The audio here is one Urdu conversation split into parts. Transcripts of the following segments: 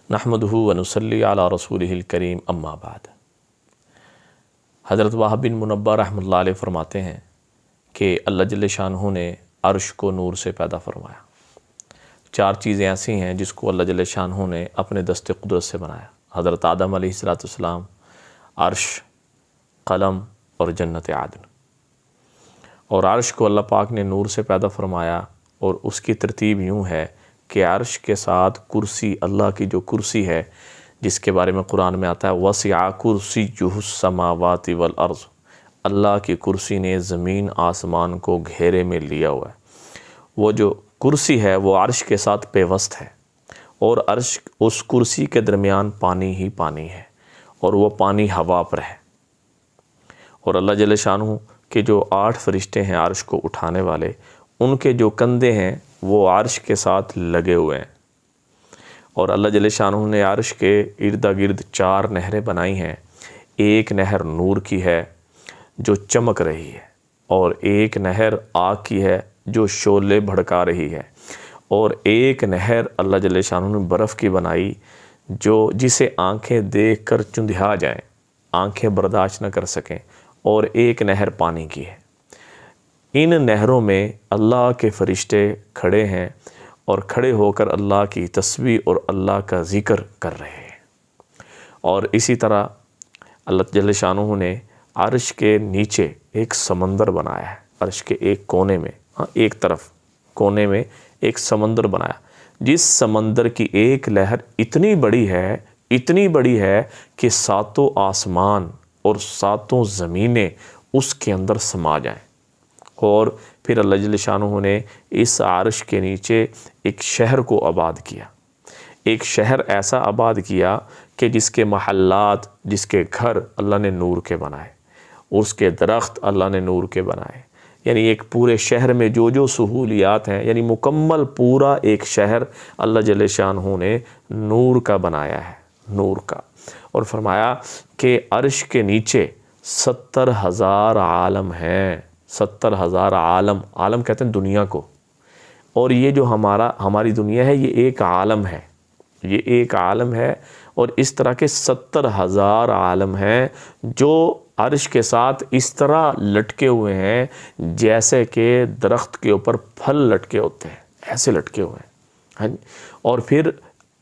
نحمدہ ونصلی علی رسولہ الکریم اما بعد۔ حضرت وہب بن منبہ رحمۃ اللہ علیہ فرماتے ہیں کہ اللہ جل شانہ نے عرش کو نور سے پیدا فرمایا۔ چار چیزیں ایسی ہیں جس کو اللہ جل شانہ نے اپنے دست قدرت سے بنایا۔ حضرت آدم علیہ السلام، عرش، قلم اور جنت عدن۔ اور عرش کو اللہ پاک نے نور سے پیدا فرمایا، اور اس کی ترتیب یوں ہے کہ عرش کے ساتھ کرسی، اللہ کی جو کرسی ہے جس کے بارے میں قرآن میں آتا ہے وسع کرسیہ السماوات والارض، اللہ کی کرسی نے زمین آسمان کو گھیرے میں لیا ہوا ہے۔ وہ جو کرسی ہے وہ عرش کے ساتھ پیوست ہے، اور عرش اس کرسی کے درمیان پانی ہی پانی ہے، اور وہ پانی ہوا پر ہے۔ اور اللہ جل شانہ کے جو 8 فرشتے ہیں عرش کو اٹھانے والے، ان کے جو کندھے ہیں وہ عرش کے ساتھ لگے ہوئے ہیں۔ اور اللہ جل شانہ نے عرش کے ارد گرد 4 نہریں بنائی ہیں۔ ایک نہر نور کی ہے جو چمک رہی ہے، اور ایک نہر آگ کی ہے جو شعلے بھڑکا رہی ہے، اور ایک نہر اللہ جل شانہ نے برف کی بنائی جسے آنکھیں دیکھ کر چندھیا جائیں، آنکھیں برداشت نہ کر سکیں، اور ایک نہر پانی کی ہے۔ ان نہروں میں اللہ کے فرشتے کھڑے ہیں، اور کھڑے ہو کر اللہ کی تسبیح اور اللہ کا ذکر کر رہے ہیں۔ اور اسی طرح اللہ جل شانہ نے عرش کے نیچے ایک سمندر بنایا ہے۔ عرش کے ایک کونے میں، ایک طرف کونے میں ایک سمندر بنایا، جس سمندر کی ایک لہر اتنی بڑی ہے کہ 7 آسمان اور 7 زمینیں اس کے اندر سما جائیں۔ اور پھر اللہ جل شانہ نے اس عرش کے نیچے ایک شہر کو آباد کیا، ایک شہر ایسا آباد کیا کہ جس کے محلات، جس کے گھر اللہ نے نور کے بنائے، اس کے درخت اللہ نے نور کے بنائے۔ یعنی ایک پورے شہر میں جو سہولیات ہیں، یعنی مکمل پورا ایک شہر اللہ جل شانہ نے نور کا بنایا ہے، نور کا۔ اور فرمایا کہ عرش کے نیچے 70,000 عالم ہیں، 70,000 عالم کہتے ہیں دنیا کو۔ اور یہ جو ہماری دنیا ہے یہ ایک عالم ہے، یہ ایک عالم ہے، اور اس طرح کے 70,000 عالم ہیں جو عرش کے ساتھ اس طرح لٹکے ہوئے ہیں جیسے کہ درخت کے اوپر پھل لٹکے ہوتے ہیں، ایسے لٹکے ہوئے ہیں۔ اور پھر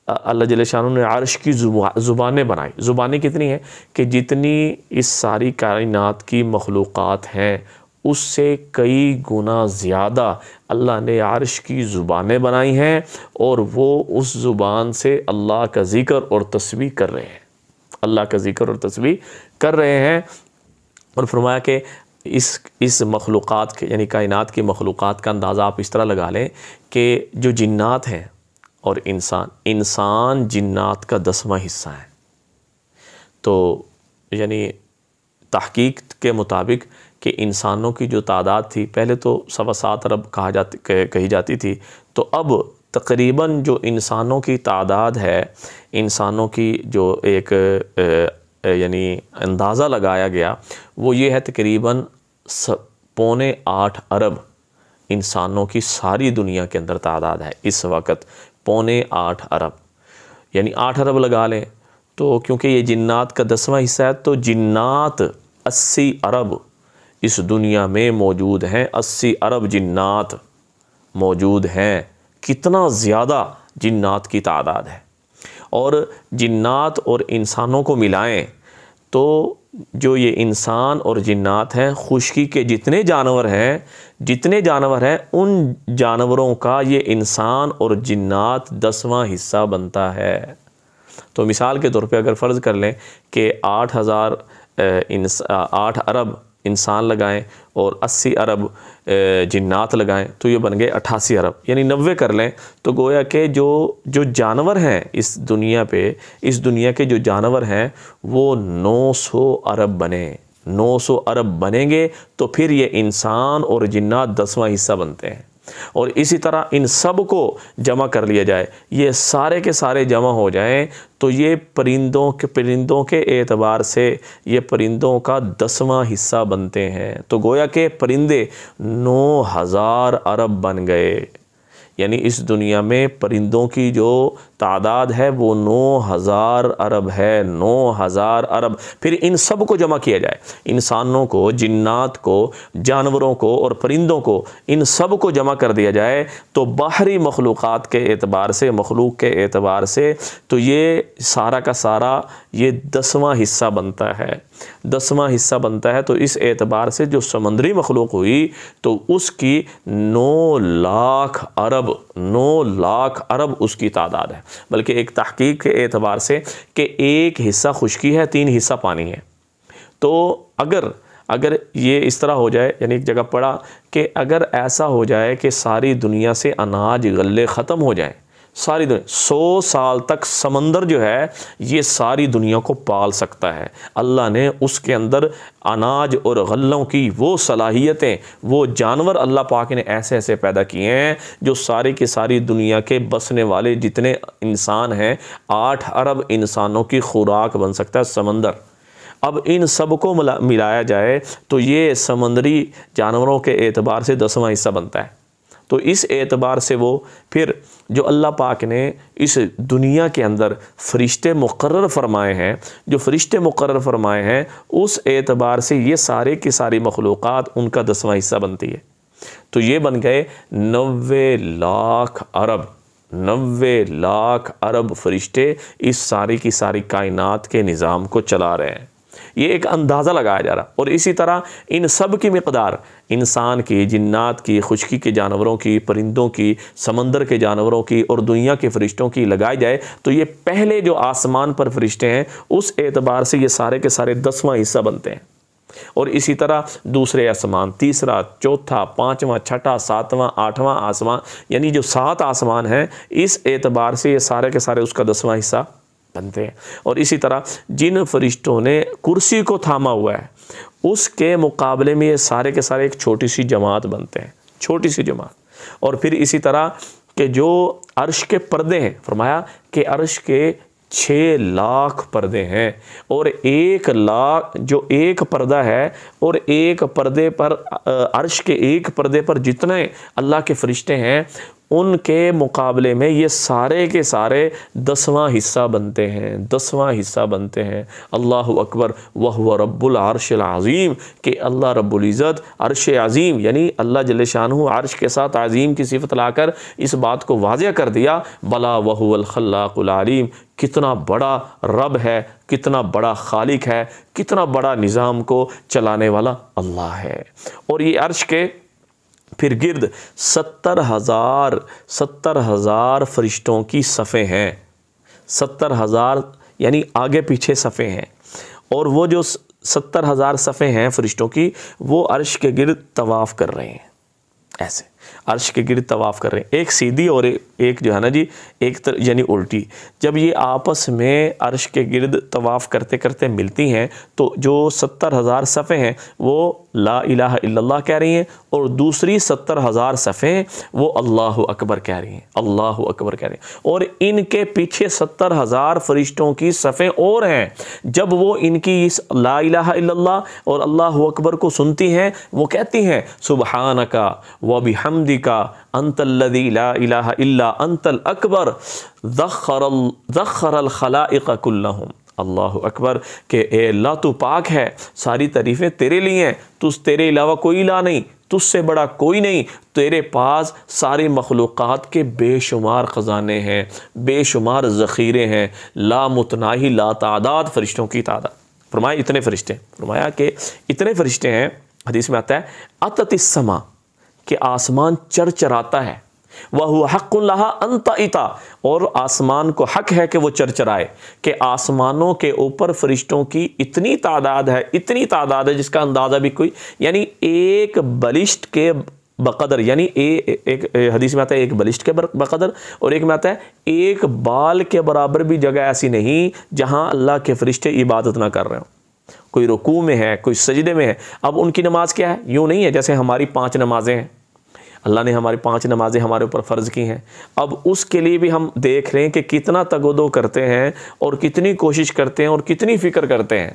اللہ جل شانہ نے عرش کی زبانیں بنائی۔ زبانیں کتنی ہیں کہ جتنی اس ساری کائنات کی مخلوقات ہیں اس سے کئی گنا زیادہ اللہ نے عرش کی زبانیں بنائی ہیں، اور وہ اس زبان سے اللہ کا ذکر اور تسبیح کر رہے ہیں، اللہ کا ذکر اور تسبیح کر رہے ہیں۔ اور فرمایا کہ اس مخلوقات کے، یعنی کائنات کی مخلوقات کا اندازہ آپ اس طرح لگا لیں کہ جو جنات ہیں اور انسان جنات کا 10واں حصہ ہے۔ تو یعنی تحقیق کے مطابق کہ انسانوں کی جو تعداد تھی، پہلے تو 7.25 ارب کہی جاتی تھی، تو اب تقریباً جو انسانوں کی تعداد ہے، انسانوں کی جو ایک یعنی اندازہ لگایا گیا وہ یہ ہے تقریباً 8.25 ارب انسانوں کی ساری دنیا کے اندر تعداد ہے اس وقت، 8.25 ارب، یعنی 8 ارب لگا لیں تو، کیونکہ یہ جنات کا 10واں حصہ ہے تو جنات 80 ارب اس دنیا میں موجود ہیں، 80 ارب جنات موجود ہیں۔ کتنا زیادہ جنات کی تعداد ہے۔ اور جنات اور انسانوں کو ملائیں تو جو یہ انسان اور جنات ہیں، خشکی کے جتنے جانور ہیں ان جانوروں کا یہ انسان اور جنات 10واں حصہ بنتا ہے۔ تو مثال کے طور پہ اگر فرض کر لیں کہ 8 ارب انسان لگائیں اور 80 ارب جنات لگائیں تو یہ بن گئے 88 ارب، یعنی 90 کر لیں تو گویا کہ جو جانور ہیں اس دنیا پہ، اس دنیا کے جو جانور ہیں وہ 900 ارب بنے، 900 ارب بنیں گے تو پھر یہ انسان اور جنات 10واں حصہ بنتے ہیں۔ اور اسی طرح ان سب کو جمع کر لیا جائے، یہ سارے کے سارے جمع ہو جائیں تو یہ پرندوں کے اعتبار سے یہ پرندوں کا 10واں حصہ بنتے ہیں۔ تو گویا کہ پرندے 9,000 ارب بن گئے، یعنی اس دنیا میں پرندوں کی جو تعداد ہے وہ 9000 ارب ہے، 9000 ارب۔ پھر ان سب کو جمع کیا جائے، انسانوں کو، جنات کو، جانوروں کو اور پرندوں کو، ان سب کو جمع کر دیا جائے تو باہری مخلوقات کے اعتبار سے، مخلوق کے اعتبار سے تو یہ سارا کا سارا یہ 10واں حصہ بنتا ہے، 10واں حصہ بنتا ہے۔ تو اس اعتبار سے جو سمندری مخلوق ہوئی تو اس کی 9 لاکھ ارب، 9 لاکھ ارب اس کی تعداد ہے۔ بلکہ ایک تحقیق کے اعتبار سے کہ ایک حصہ خشکی ہے، 3 حصہ پانی ہے۔ تو اگر یہ اس طرح ہو جائے، یعنی ایک جگہ پڑھا کہ اگر ایسا ہو جائے کہ ساری دنیا سے اناج غلے ختم ہو جائیں، ساری دنیا 100 سال تک سمندر جو ہے یہ ساری دنیا کو پال سکتا ہے۔ اللہ نے اس کے اندر اناج اور غلوں کی وہ صلاحیتیں، وہ جانور اللہ پاک نے ایسے ایسے پیدا کیے ہیں جو ساری کی ساری دنیا کے بسنے والے جتنے انسان ہیں 8 ارب انسانوں کی خوراک بن سکتا ہے سمندر۔ اب ان سب کو ملایا جائے تو یہ سمندری جانوروں کے اعتبار سے 10واں حصہ بنتا ہے۔ تو اس اعتبار سے وہ پھر جو اللہ پاک نے اس دنیا کے اندر فرشتے مقرر فرمائے ہیں، جو فرشتے مقرر فرمائے ہیں، اس اعتبار سے یہ سارے کی ساری مخلوقات ان کا 10واں حصہ بنتی ہے۔ تو یہ بن گئے 90 لاکھ ارب، 90 لاکھ ارب فرشتے اس ساری کی ساری کائنات کے نظام کو چلا رہے ہیں۔ یہ ایک اندازہ لگایا جا رہا، اور اسی طرح ان سب کی مقدار انسان کی، جنات کی، خشکی کے جانوروں کی، پرندوں کی، سمندر کے جانوروں کی اور دنیا کے فرشتوں کی لگائی جائے تو یہ پہلے جو آسمان پر فرشتے ہیں اس اعتبار سے یہ سارے کے سارے 10واں حصہ بنتے ہیں۔ اور اسی طرح دوسرے آسمان، تیسرا، چوتھا، پانچواں، چھٹا، ساتواں، آٹھواں آسمان، یعنی جو 7 آسمان ہیں اس اعتبار سے یہ سارے کے سارے اس کا 10واں حصہ بنتے ہیں۔ اور اسی طرح جن فرشتوں نے کرسی کو تھاما ہوا ہے اس کے مقابلے میں یہ سارے کے سارے ایک چھوٹی سی جماعت بنتے ہیں، چھوٹی سی جماعت۔ اور پھر اسی طرح کہ جو عرش کے پردے ہیں، فرمایا کہ عرش کے 6 لاکھ پردے ہیں، اور 1 لاکھ جو ایک پردہ ہے، اور ایک پردے پر عرش کے ایک پردے پر جتنے اللہ کے فرشتے ہیں ان کے مقابلے میں یہ سارے کے سارے 10واں حصہ بنتے ہیں، 10واں حصہ بنتے ہیں۔ اللہ اکبر وہو رب العرش العظیم، کہ اللہ رب العزت عرش عظیم، یعنی اللہ جل شانہ عرش کے ساتھ عظیم کی صفت لا کر اس بات کو واضح کر دیا، بلا وہو الخلاق العلیم، کتنا بڑا رب ہے، کتنا بڑا خالق ہے، کتنا بڑا نظام کو چلانے والا اللہ ہے۔ اور یہ عرش کے پھر گرد 70,000 فرشتوں کی صفیں ہیں، 70,000 یعنی آگے پیچھے صفیں ہیں، اور وہ جو 70,000 صفیں ہیں فرشتوں کی وہ عرش کے گرد طواف کر رہے ہیں، ایسے عرش کے گرد طواف کر رہے ہیں، ایک سیدھی اور ایک جو ہے نا جی ایک یعنی الٹی۔ جب یہ آپس میں عرش کے گرد طواف کرتے کرتے ملتی ہیں تو جو 70,000 صفیں ہیں وہ لا الہ الا اللہ کہہ رہی ہیں، اور دوسری 70,000 صفیں وہ اللہ اکبر کہہ رہی ہیں، اللہ اکبر کہہ رہی ہیں۔ اور ان کے پیچھے 70,000 فرشتوں کی صفیں اور ہیں، جب وہ ان کی اس لا الہ الا اللہ اور اللہ اکبر کو سنتی ہیں وہ کہتی ہیں سبحانک وبحمدک انت الذی لا الہ الا انت الاکبر ذخر الخلائق کلہم، اللہ اکبر، کہ اے اللہ تو پاک ہے، ساری تعریفیں تیرے لیے ہیں، تیرے علاوہ کوئی الہ نہیں، تجھ سے بڑا کوئی نہیں، تیرے پاس ساری مخلوقات کے بے شمار خزانے ہیں، بے شمار ذخیرے ہیں، لا متناہی لا تعداد فرشتوں کی تعداد۔ فرمایا اتنے فرشتے، فرمایا کہ اتنے فرشتے ہیں، حدیث میں آتا ہے اتت السما، کہ آسمان چرچراتا ہے، وَهُوَ حَقٌّ لَهَا أَن تَعِطَ، اور آسمان کو حق ہے کہ وہ چرچرائے، کہ آسمانوں کے اوپر فرشتوں کی اتنی تعداد ہے، اتنی تعداد ہے جس کا اندازہ بھی کوئی، یعنی ایک بلشٹ کے بقدر، یعنی ایک حدیث میں آتا ہے ایک بلشٹ کے بقدر، اور ایک میں آتا ہے ایک بال کے برابر بھی جگہ ایسی نہیں جہاں اللہ کے فرشتے عبادت نہ کر رہے ہوں، کوئی رکوع میں ہے، کوئی سجدے میں ہے۔ اب ان کی نماز کیا ہے؟ یوں نہیں ہے جیسے ہماری 5 نمازیں ہیں، اللہ نے ہماری 5 نمازیں ہمارے اوپر فرض کی ہیں، اب اس کے لیے بھی ہم دیکھ رہے ہیں کہ کتنا تگ و دو کرتے ہیں اور کتنی کوشش کرتے ہیں اور کتنی فکر کرتے ہیں۔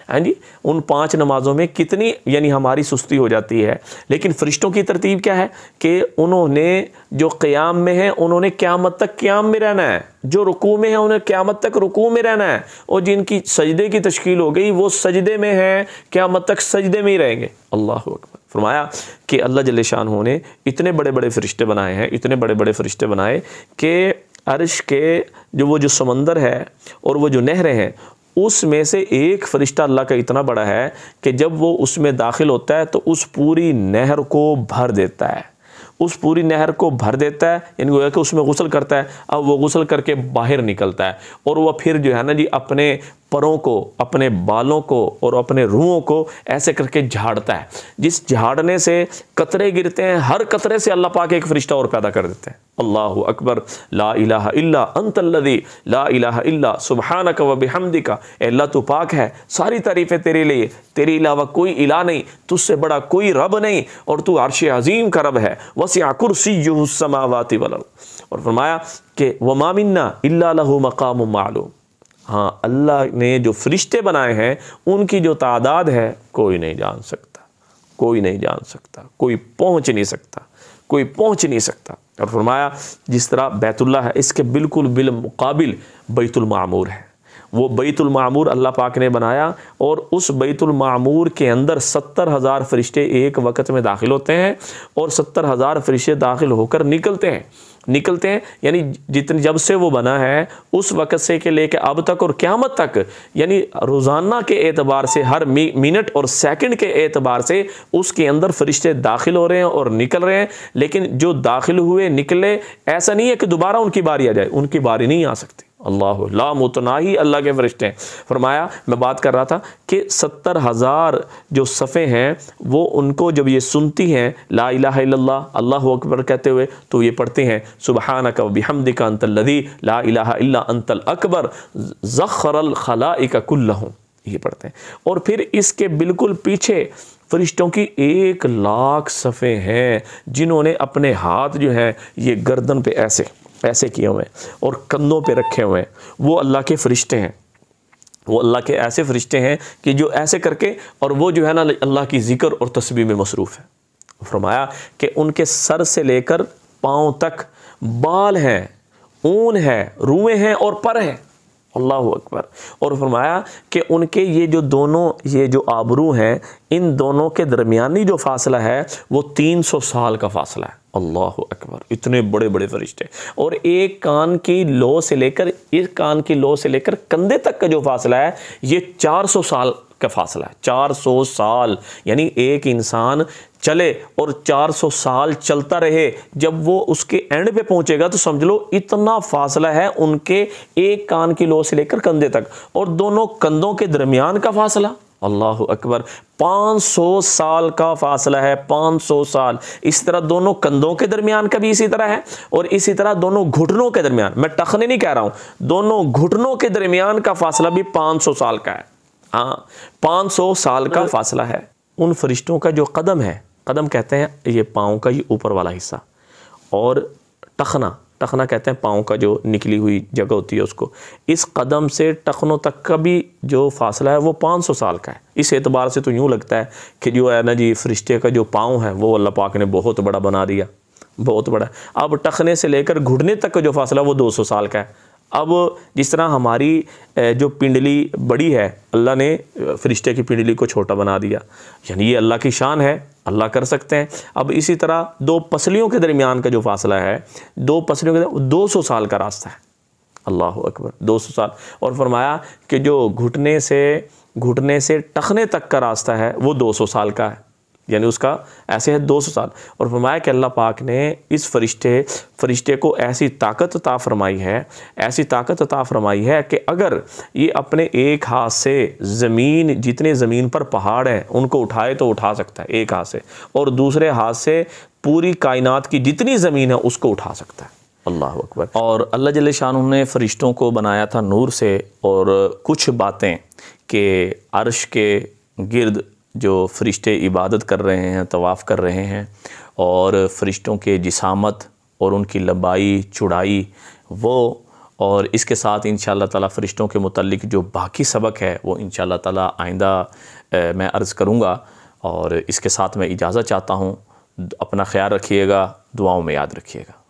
ہاں جی، ان 5 نمازوں میں کتنی یعنی ہماری سستی ہو جاتی ہے، لیکن فرشتوں کی ترتیب کیا ہے کہ انہوں نے جو قیام میں ہیں انہوں نے قیامت تک قیام میں رہنا ہے، جو رکوع میں ہیں انہیں قیامت تک رکوع میں رہنا ہے، اور جن کی سجدے کی تشکیل ہو گئی وہ سجدے میں ہیں، قیامت تک سجدے میں ہی رہیں گے۔ اللہ اکبر۔ فرمایا کہ اللہ جل شانہ نے اتنے بڑے بڑے فرشتے بنائے ہیں، اتنے بڑے بڑے فرشتے بنائے کہ عرش کے جو سمندر ہے اور وہ جو نہریں ہیں اس میں سے ایک فرشتہ اللہ کا اتنا بڑا ہے کہ جب وہ اس میں داخل ہوتا ہے تو اس پوری نہر کو بھر دیتا ہے، اس پوری نہر کو بھر دیتا ہے، یعنی گویا کہ اس میں غسل کرتا ہے، اب وہ غسل کر کے باہر نکلتا ہے اور وہ پھر جو ہے نا جی اپنے پروں کو، اپنے بالوں کو اور اپنے روحوں کو ایسے کر کے جھاڑتا ہے، جس جھاڑنے سے قطرے گرتے ہیں، ہر قطرے سے اللہ پاک ایک فرشتہ اور پیدا کر دیتے ہیں۔ اللہ اکبر، لا الہ الا انت الذی لا الہ الا سبحانک و بحمدک، اے اللہ تو پاک ہے، ساری تعریفیں تیرے لیے، تیرے علاوہ کوئی الہ نہیں، تجھ سے بڑا کوئی رب نہیں، اور تو عرش عظیم کا رب ہے، وسع کرسیہ السماوات والارض۔ اور فرمایا کہ وما منا الا لہ مقام معلوم، ہاں اللہ نے جو فرشتے بنائے ہیں ان کی جو تعداد ہے کوئی نہیں جان سکتا، کوئی نہیں جان سکتا، کوئی پہنچ نہیں سکتا، کوئی پہنچ نہیں سکتا۔ اور فرمایا جس طرح بیت اللہ ہے اس کے بالکل بالمقابل بیت المعمور ہے، وہ بیت المعمور اللہ پاک نے بنایا، اور اس بیت المعمور کے اندر 70,000 فرشتے ایک وقت میں داخل ہوتے ہیں، اور 70,000 فرشتے داخل ہو کر نکلتے ہیں، یعنی جب سے وہ بنا ہے اس وقت سے کہ لے کے اب تک اور قیامت تک، یعنی روزانہ کے اعتبار سے، ہر منٹ اور سیکنڈ کے اعتبار سے اس کے اندر فرشتے داخل ہو رہے ہیں اور نکل رہے ہیں، لیکن جو داخل ہوئے نکلے ایسا نہیں ہے کہ دوبارہ ان کی باری آ جائے، ان کی باری نہیں آ سکتی۔ اللہ لا متناہی اللہ کے فرشتے ہیں۔ فرمایا میں بات کر رہا تھا کہ 70,000 جو صفیں ہیں وہ ان کو جب یہ سنتی ہیں لا الہ الا اللہ، اللہ اکبر کہتے ہوئے، تو یہ پڑھتے ہیں سبحانک و بحمدک انت الذی لا الہ الا انت الاکبر زخر الخلائق کلہم، یہ پڑھتے ہیں۔ اور پھر اس کے بالکل پیچھے فرشتوں کی 1,00,000 صفیں ہیں جنہوں نے اپنے ہاتھ جو ہیں یہ گردن پہ ایسے کیے ہوئے ہیں اور کندھوں پہ رکھے ہوئے ہیں، وہ اللہ کے فرشتے ہیں، وہ اللہ کے ایسے فرشتے ہیں کہ جو ایسے کر کے، اور وہ جو ہے نا اللہ کی ذکر اور تسبیح میں مصروف ہے۔ فرمایا کہ ان کے سر سے لے کر پاؤں تک بال ہیں، اون ہے، روئیں ہیں اور پر ہیں۔ اللہ اکبر۔ اور فرمایا کہ ان کے یہ جو آبرو ہیں، ان دونوں کے درمیانی جو فاصلہ ہے وہ 300 سال کا فاصلہ ہے۔ اللہ اکبر، اتنے بڑے بڑے فرشتے، اور ایک کان کی لو سے لے کر کندھے تک کا جو فاصلہ ہے یہ 400 سال کا فاصلہ ہے۔ 400 سال، یعنی ایک انسان چلے اور 400 سال چلتا رہے، جب وہ اس کے اینڈ پہ پہنچے گا تو سمجھ لو اتنا فاصلہ ہے ان کے ایک کان کی لو سے لے کر کندھے تک، اور دونوں کندھوں کے درمیان کا فاصلہ اللہ اکبر 500 سال کا فاصلہ ہے، 500 سال۔ اس طرح دونوں کندھوں کے درمیان کا بھی اسی طرح ہے، اور اسی طرح دونوں گھٹنوں کے درمیان، میں ٹخنے نہیں کہہ رہا ہوں، دونوں گھٹنوں کے درمیان کا فاصلہ بھی 500 سال کا ہے۔ ہاں 500 سال کا فاصلہ ہے۔ ان فرشتوں کا جو قدم ہے، قدم کہتے ہیں یہ پاؤں کا یہ اوپر والا حصہ، اور ٹخنا کہتے ہیں پاؤں کا جو نکلی ہوئی جگہ ہوتی ہے اس کو، اس قدم سے ٹخنوں تک کا بھی جو فاصلہ ہے وہ 500 سال کا ہے۔ اس اعتبار سے تو یوں لگتا ہے کہ جو ہے نا جی فرشتے کا جو پاؤں ہے وہ اللہ پاک نے بہت بڑا بنا دیا، بہت بڑا۔ اب ٹخنے سے لے کر گھٹنے تک کا جو فاصلہ وہ 200 سال کا ہے۔ اب جس طرح ہماری جو پنڈلی بڑی ہے، اللہ نے فرشتے کی پنڈلی کو چھوٹا بنا دیا، یعنی یہ اللہ کی شان ہے، اللہ کر سکتے ہیں۔ اب اسی طرح 2 پسلیوں کے درمیان کا جو فاصلہ ہے، 2 پسلیوں کے 200 سال کا راستہ ہے۔ اللہ اکبر، 200 سال۔ اور فرمایا کہ جو گھٹنے سے ٹخنے تک کا راستہ ہے وہ 200 سال کا ہے، یعنی اس کا ایسے ہے 200 سال۔ اور فرمایا کہ اللہ پاک نے اس فرشتے کو ایسی طاقت عطا فرمائی ہے کہ اگر یہ اپنے ایک ہاتھ سے جتنے زمین پر پہاڑ ہیں ان کو اٹھائے تو اٹھا سکتا ہے ایک ہاتھ سے، اور دوسرے ہاتھ سے پوری کائنات کی جتنی زمین ہے اس کو اٹھا سکتا ہے۔ اللہ اکبر۔ اور اللہ جل شانہ نے فرشتوں کو بنایا تھا نور سے، اور کچھ باتیں کہ عرش کے گرد جو فرشتے عبادت کر رہے ہیں، طواف کر رہے ہیں، اور فرشتوں کے جسامت اور ان کی لمبائی چوڑائی وہ اور اس کے ساتھ انشاءاللہ تعالی فرشتوں کے متعلق جو باقی سبق ہے وہ انشاءاللہ تعالی آئندہ میں عرض کروں گا، اور اس کے ساتھ میں اجازت چاہتا ہوں۔ اپنا خیال رکھیے گا، دعاؤں میں یاد رکھیے گا۔